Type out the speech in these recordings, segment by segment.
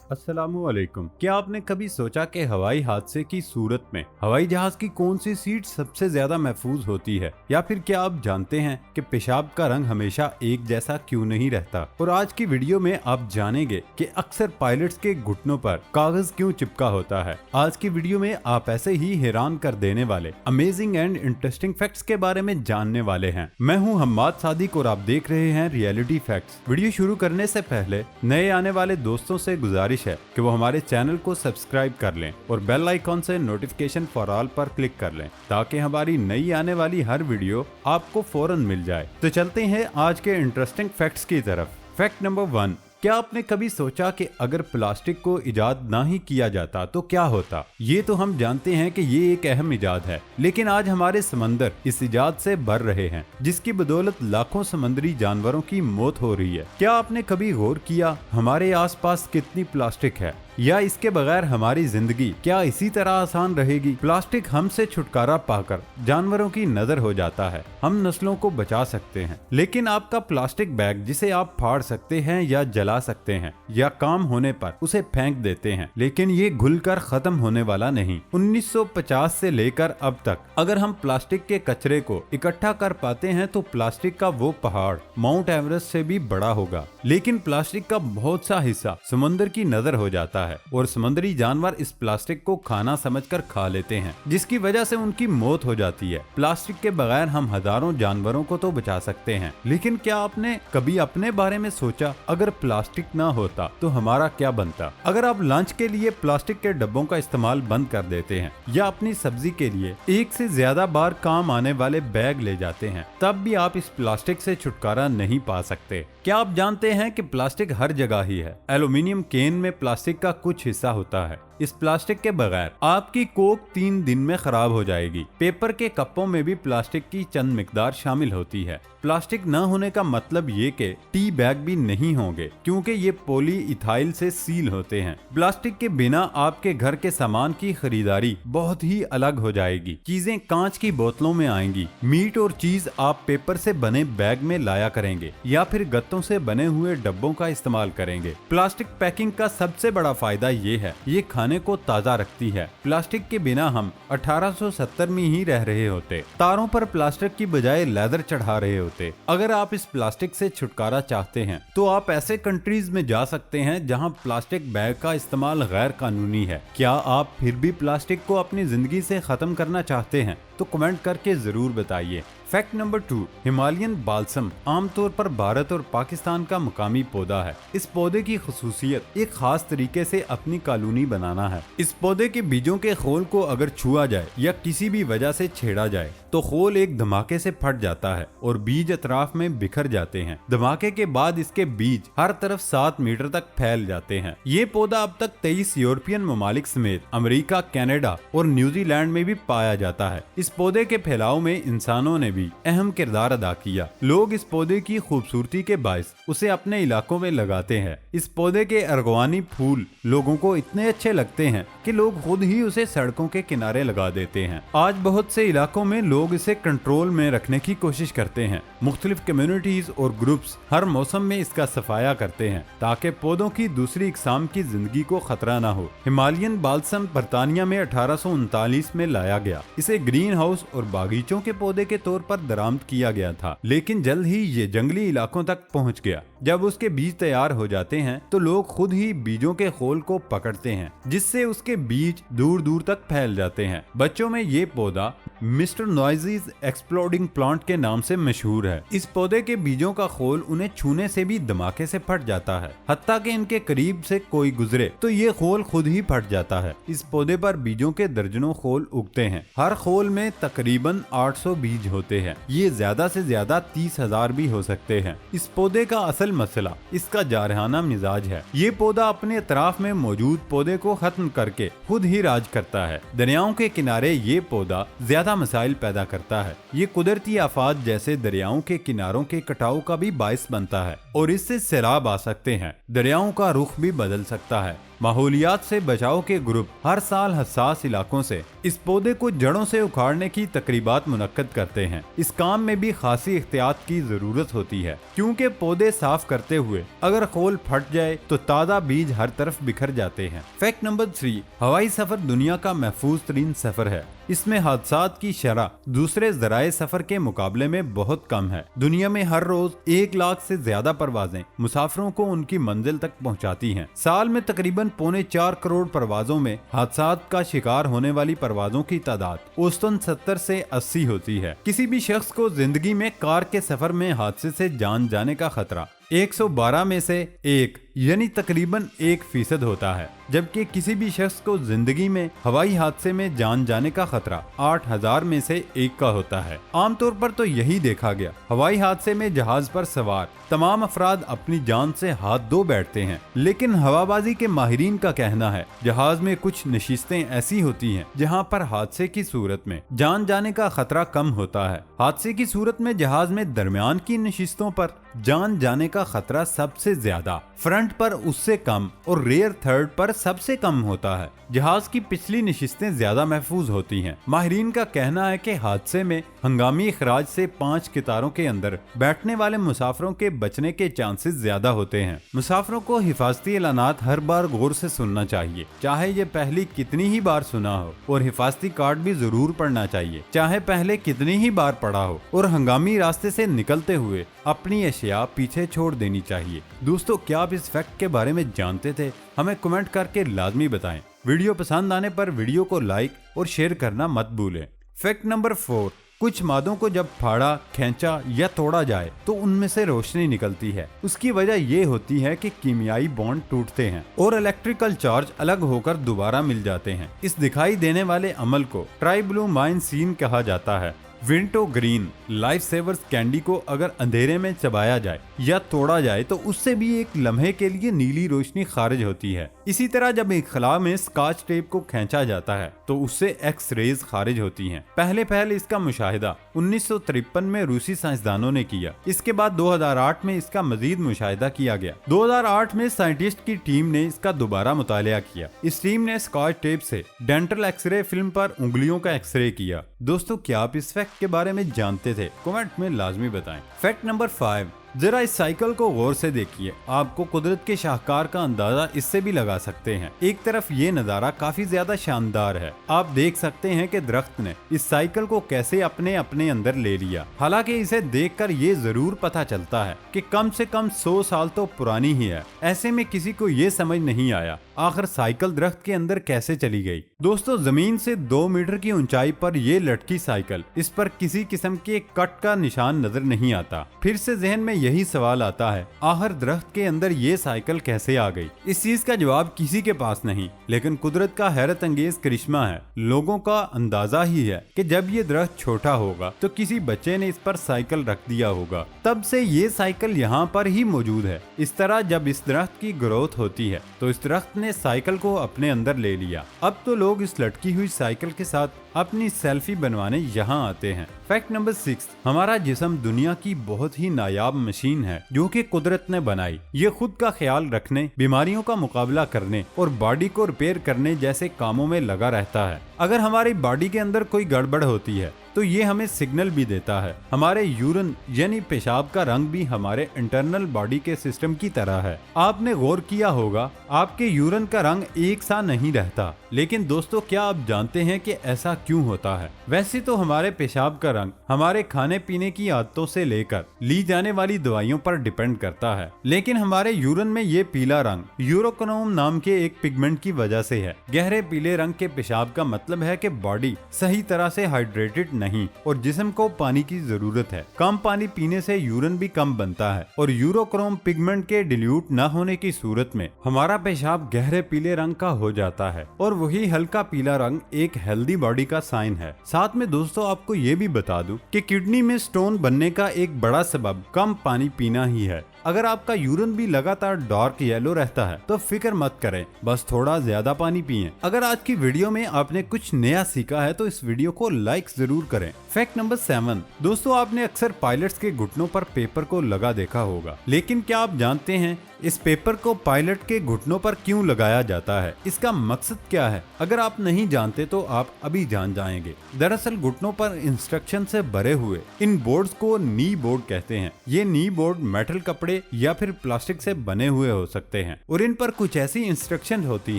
अस्सलामुअलैकुम। क्या आपने कभी सोचा कि हवाई हादसे की सूरत में हवाई जहाज की कौन सी सीट सबसे ज्यादा महफूज होती है? या फिर क्या आप जानते हैं कि पेशाब का रंग हमेशा एक जैसा क्यों नहीं रहता? और आज की वीडियो में आप जानेंगे कि अक्सर पायलट्स के घुटनों पर कागज क्यों चिपका होता है। आज की वीडियो में आप ऐसे ही हैरान कर देने वाले अमेजिंग एंड इंटरेस्टिंग फैक्ट्स के बारे में जानने वाले हैं। मैं हूं हम्माद सादिक और आप देख रहे हैं रियलिटी फैक्ट्स। वीडियो शुरू करने से पहले नए आने वाले दोस्तों से गुजारिश है कि वो हमारे चैनल को सब्सक्राइब कर लें और बेल आइकॉन से नोटिफिकेशन फॉर ऑल पर क्लिक कर लें ताकि हमारी नई आने वाली हर वीडियो आपको फौरन मिल जाए। तो चलते हैं आज के इंटरेस्टिंग फैक्ट्स की तरफ। Fact number 1। क्या आपने कभी सोचा कि अगर प्लास्टिक को इजाद ना ही किया जाता तो क्या होता? ये तो हम जानते हैं कि ये एक अहम इजाद है, लेकिन आज हमारे समंदर इस इजाद से भर रहे हैं जिसकी बदौलत लाखों समुद्री जानवरों की मौत हो रही है। क्या आपने कभी गौर किया हमारे आसपास कितनी प्लास्टिक है? या इसके बगैर हमारी जिंदगी क्या इसी तरह आसान रहेगी? प्लास्टिक हमसे छुटकारा पाकर जानवरों की नजर हो जाता है, हम नस्लों को बचा सकते हैं। लेकिन आपका प्लास्टिक बैग जिसे आप फाड़ सकते हैं या जला सकते हैं या काम होने पर उसे फेंक देते हैं, लेकिन ये घुलकर खत्म होने वाला नहीं। 1950 से लेकर अब तक अगर हम प्लास्टिक के कचरे को इकट्ठा कर पाते हैं तो प्लास्टिक का वो पहाड़ माउंट एवरेस्ट से भी बड़ा होगा। लेकिन प्लास्टिक का बहुत सा हिस्सा समुद्र की नजर हो जाता है और समुद्री जानवर इस प्लास्टिक को खाना समझकर खा लेते हैं, जिसकी वजह से उनकी मौत हो जाती है। प्लास्टिक के बगैर हम हजारों जानवरों को तो बचा सकते हैं, लेकिन क्या आपने कभी अपने बारे में सोचा अगर प्लास्टिक ना होता तो हमारा क्या बनता? अगर आप लंच के लिए प्लास्टिक के डब्बों का इस्तेमाल बंद कर देते हैं या अपनी सब्जी के लिए एक से ज्यादा बार काम आने वाले बैग ले जाते हैं, तब भी आप इस प्लास्टिक से छुटकारा नहीं पा सकते। क्या आप जानते हैं कि प्लास्टिक हर जगह ही है? एल्यूमिनियम कैन में प्लास्टिक का कुछ हिस्सा होता है। इस प्लास्टिक के बगैर आपकी कोक 3 दिन में खराब हो जाएगी। पेपर के कपों में भी प्लास्टिक की चंद मिकदार शामिल होती है। प्लास्टिक न होने का मतलब ये कि टी बैग भी नहीं होंगे, क्योंकि ये पॉली इथाइल से सील होते हैं। प्लास्टिक के बिना आपके घर के सामान की खरीदारी बहुत ही अलग हो जाएगी। चीजें कांच की बोतलों में आएंगी। मीट और चीज आप पेपर से बने बैग में लाया करेंगे या फिर गत्तों से बने हुए डब्बों का इस्तेमाल करेंगे। प्लास्टिक पैकिंग का सबसे बड़ा फायदा ये है, ये खाने को ताजा रखती है। प्लास्टिक के बिना हम 1870 में ही रह रहे होते, तारों पर प्लास्टिक की बजाय लेदर चढ़ा रहे होते। अगर आप इस प्लास्टिक से छुटकारा चाहते हैं तो आप ऐसे कंट्रीज में जा सकते हैं जहां प्लास्टिक बैग का इस्तेमाल गैर कानूनी है। क्या आप फिर भी प्लास्टिक को अपनी जिंदगी से खत्म करना चाहते हैं? तो कमेंट करके जरूर बताइए। Fact number 2। हिमालयन बाल्सम आमतौर पर भारत और पाकिस्तान का मकामी पौधा है। इस पौधे की खुसूसियत एक खास तरीके से अपनी कॉलोनी बनाना है। इस पौधे के बीजों के खोल को अगर छुआ जाए या किसी भी वजह से छेड़ा जाए तो खोल एक धमाके से फट जाता है और बीज अतराफ में बिखर जाते हैं। धमाके के बाद इसके बीज हर तरफ 7 मीटर तक फैल जाते हैं। ये पौधा अब तक 23 यूरोपियन ममालिक समेत अमेरिका, कनाडा और न्यूजीलैंड में भी पाया जाता है। इस पौधे के फैलाव में इंसानों ने भी अहम किरदार अदा किया। लोग इस पौधे की खूबसूरती के बायस उसे अपने इलाकों में लगाते हैं। इस पौधे के अर्गवानी फूल लोगों को इतने अच्छे लगते हैं कि लोग खुद ही उसे सड़कों के किनारे लगा देते हैं। आज बहुत से इलाकों में लोग इसे कंट्रोल में रखने की कोशिश करते हैं। मुख्तलिफ कम्युनिटीज और ग्रुप्स हर मौसम में इसका सफाया करते हैं ताकि पौधों की दूसरी इकसाम की जिंदगी को खतरा न हो। हिमालयन बाल्सम बर्तानिया में 1839 में लाया गया। इसे ग्रीन हाउस और बागीचों के पौधे के तौर पर दरामद किया गया था, लेकिन जल्द ही ये जंगली इलाकों तक पहुंच गया। जब उसके बीज तैयार हो जाते हैं तो लोग खुद ही बीजों के खोल को पकड़ते हैं, जिससे उसके बीज दूर दूर तक फैल जाते हैं। बच्चों में ये पौधा मिस्टर नॉइजीज एक्सप्लोडिंग प्लांट के नाम से मशहूर है। इस पौधे के बीजों का खोल उन्हें छूने से भी धमाके से फट जाता है। हत्ता कि इनके करीब से कोई गुजरे तो ये खोल खुद ही फट जाता है। इस पौधे पर बीजों के दर्जनों खोल उगते हैं। हर खोल में तकरीबन 800 बीज होते हैं। ये ज्यादा से ज्यादा 30,000 भी हो सकते हैं। इस पौधे का असल मसला इसका जारहाना मिजाज है। ये पौधा अपने अतराफ में मौजूद पौधे को खत्म करके खुद ही राज करता है। दरियाओं के किनारे ये पौधा ज्यादा मसाइल पैदा करता है। ये कुदरती आफात जैसे दरियाओं के किनारों के कटाव का भी बायस बनता है और इससे सैलाब आ सकते हैं। दरियाओं का रुख भी बदल सकता है। माहौलियात से बचाव के ग्रुप हर साल हसास इलाकों से इस पौधे को जड़ों से उखाड़ने की तकरीबात मुनक्कद करते हैं। इस काम में भी खासी एहतियात की जरूरत होती है, क्योंकि पौधे साफ करते हुए अगर खोल फट जाए तो ताज़ा बीज हर तरफ बिखर जाते हैं। फैक्ट नंबर 3, हवाई सफर दुनिया का महफूज तरीन सफर है। इसमें हादसात की शरह दूसरे जराए सफर के मुकाबले में बहुत कम है। दुनिया में हर रोज 1 लाख से ज्यादा परवाजें मुसाफिरों को उनकी मंजिल तक पहुंचाती हैं। साल में तकरीबन 4.25 करोड़ परवाजों में हादसात का शिकार होने वाली परवाजों की तादाद औसतन 70 से 80 होती है। किसी भी शख्स को जिंदगी में कार के सफर में हादसे से जान जाने का खतरा 112 में से 1 यानी तकरीबन 1% होता है, जबकि किसी भी शख्स को जिंदगी में हवाई हादसे में जान जाने का खतरा 8000 में से 1 का होता है। आमतौर पर तो यही देखा गया, हवाई हादसे में जहाज पर सवार तमाम अफराद अपनी जान से हाथ धो बैठते हैं, लेकिन हवाबाजी के माहिरीन का कहना है जहाज में कुछ नशिस्तें ऐसी होती हैं जहां पर हादसे की सूरत में जान जाने का खतरा कम होता है। हादसे की सूरत में जहाज में दरमियान की नशिस्तों पर जान जाने का खतरा सबसे ज्यादा, फ्रंट पर उससे कम और रेयर थर्ड पर सबसे कम होता है। जहाज की पिछली नशिस्तें ज्यादा महफूज होती हैं। माहिरीन का कहना है कि हादसे में हंगामी इखराज से 5 कितारों के अंदर बैठने वाले मुसाफिरों के बचने के चांसेस ज्यादा होते हैं। मुसाफिरों को हिफाजती ऐलानात हर बार गौर से सुनना चाहिए, चाहे ये पहली कितनी ही बार सुना हो, और हिफाजती कार्ड भी जरूर पढ़ना चाहिए, चाहे पहले कितनी ही बार पढ़ा हो, और हंगामी रास्ते से निकलते हुए अपनी अशिया पीछे छोड़ देनी चाहिए। दोस्तों, क्या आप इस फैक्ट के बारे में जानते थे? हमें कमेंट करके लाजमी बताएं। वीडियो पसंद आने पर वीडियो को लाइक और शेयर करना मत भूलें। फैक्ट नंबर 4, कुछ मादों को जब फाड़ा, खींचा या तोड़ा जाए तो उनमें से रोशनी निकलती है। उसकी वजह ये होती है कि कीमियाई बॉन्ड टूटते हैं और इलेक्ट्रिकल चार्ज अलग होकर दोबारा मिल जाते हैं। इस दिखाई देने वाले अमल को ट्राइब्लूमाइनसीन कहा जाता है। विंटो ग्रीन लाइफ सेवर्स कैंडी को अगर अंधेरे में चबाया जाए या तोड़ा जाए तो उससे भी एक लम्हे के लिए नीली रोशनी खारिज होती है। इसी तरह जब एक खला में स्कॉच टेप को खींचा जाता है तो उससे एक्स रेज खारिज होती हैं। पहले इसका मुशाहिदा 1953 में रूसी साइंसदानों ने किया। इसके बाद 2008 में इसका मजीद मुशाहिदा किया गया। 2008 में साइंटिस्ट की टीम ने इसका दोबारा मुतालिया किया। इस टीम ने स्कॉच टेप से डेंटल एक्सरे फिल्म पर उंगलियों का एक्सरे किया। दोस्तों, क्या आप इस फैक्ट के बारे में जानते थे? कमेंट में लाजमी बताएं। फैक्ट नंबर 5, जरा इस साइकिल को गौर से देखिए। आपको कुदरत के शाहकार का अंदाजा इससे भी लगा सकते हैं। एक तरफ ये नज़ारा काफी ज्यादा शानदार है। आप देख सकते हैं कि दरख्त ने इस साइकिल को कैसे अपने अंदर ले लिया। हालांकि इसे देखकर ये जरूर पता चलता है कि कम से कम 100 साल तो पुरानी ही है। ऐसे में किसी को ये समझ नहीं आया आखिर साइकिल दरख्त के अंदर कैसे चली गई। दोस्तों, जमीन से 2 मीटर की ऊंचाई पर ये लटकी साइकिल, इस पर किसी किस्म के कट का निशान नजर नहीं आता। फिर से जहन में यही सवाल आता है, आखिर दरख्त के अंदर ये साइकिल कैसे आ गई? इस चीज का जवाब किसी के पास नहीं, लेकिन कुदरत का हैरत अंगेज करिश्मा है। लोगों का अंदाजा ही है कि जब ये दरख्त छोटा होगा तो किसी बच्चे ने इस पर साइकिल रख दिया होगा, तब से ये साइकिल यहाँ पर ही मौजूद है। इस तरह जब इस दरख्त की ग्रोथ होती है तो इस दरख्त ने साइकिल को अपने अंदर ले लिया। अब तो लोग इस लटकी हुई साइकिल के साथ अपनी सेल्फी बनवाने यहाँ आते हैं। फैक्ट नंबर 6, हमारा जिस्म दुनिया की बहुत ही नायाब मशीन है जो कि कुदरत ने बनाई। ये खुद का ख्याल रखने, बीमारियों का मुकाबला करने और बॉडी को रिपेयर करने जैसे कामों में लगा रहता है। अगर हमारी बॉडी के अंदर कोई गड़बड़ होती है तो ये हमें सिग्नल भी देता है। हमारे यूरिन यानी पेशाब का रंग भी हमारे इंटरनल बॉडी के सिस्टम की तरह है। आपने गौर किया होगा आपके यूरिन का रंग एक सा नहीं रहता, लेकिन दोस्तों, क्या आप जानते हैं कि ऐसा क्यों होता है? वैसे तो हमारे पेशाब का रंग हमारे खाने पीने की आदतों से लेकर ली जाने वाली दवाइयों पर डिपेंड करता है, लेकिन हमारे यूरिन में ये पीला रंग यूरोक्रोम नाम के एक पिगमेंट की वजह से है। गहरे पीले रंग के पेशाब का मतलब है कि बॉडी सही तरह से हाइड्रेटेड नहीं और जिस्म को पानी की जरूरत है। कम पानी पीने से यूरिन भी कम बनता है और यूरोक्रोम पिगमेंट के डिल्यूट न होने की सूरत में हमारा पेशाब गहरे पीले रंग का हो जाता है और वही हल्का पीला रंग एक हेल्दी बॉडी का साइन है। साथ में दोस्तों, आपको ये भी बता दूं कि किडनी में स्टोन बनने का एक बड़ा सबब कम पानी पीना ही है। अगर आपका यूरिन भी लगातार डार्क येलो रहता है तो फिक्र मत करें, बस थोड़ा ज्यादा पानी पिएं। अगर आज की वीडियो में आपने कुछ नया सीखा है तो इस वीडियो को लाइक जरूर करें। फैक्ट नंबर 7, दोस्तों, आपने अक्सर पायलट्स के घुटनों पर पेपर को लगा देखा होगा, लेकिन क्या आप जानते हैं इस पेपर को पायलट के घुटनों पर क्यों लगाया जाता है, इसका मकसद क्या है? अगर आप नहीं जानते तो आप अभी जान जाएंगे। दरअसल घुटनों पर इंस्ट्रक्शन से भरे हुए इन बोर्ड्स को नी बोर्ड कहते हैं। ये नी बोर्ड मेटल, कपड़े या फिर प्लास्टिक से बने हुए हो सकते हैं और इन पर कुछ ऐसी इंस्ट्रक्शन होती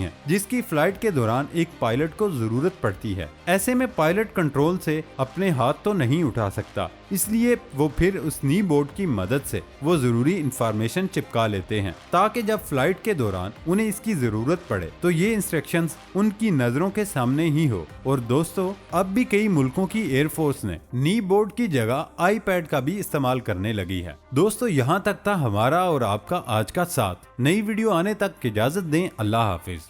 हैं जिसकी फ्लाइट के दौरान एक पायलट को जरूरत पड़ती है। ऐसे में पायलट कंट्रोल से अपने हाथ तो नहीं उठा सकता, इसलिए वो फिर उस नी बोर्ड की मदद से वो जरूरी इंफॉर्मेशन चिपका लेते हैं ताकि जब फ्लाइट के दौरान उन्हें इसकी जरूरत पड़े तो ये इंस्ट्रक्शंस उनकी नजरों के सामने ही हो। और दोस्तों, अब भी कई मुल्कों की एयरफोर्स ने नी बोर्ड की जगह आईपैड का भी इस्तेमाल करने लगी है। दोस्तों, यहाँ तक था हमारा और आपका आज का साथ। नई वीडियो आने तक इजाजत दें। अल्लाह हाफिज।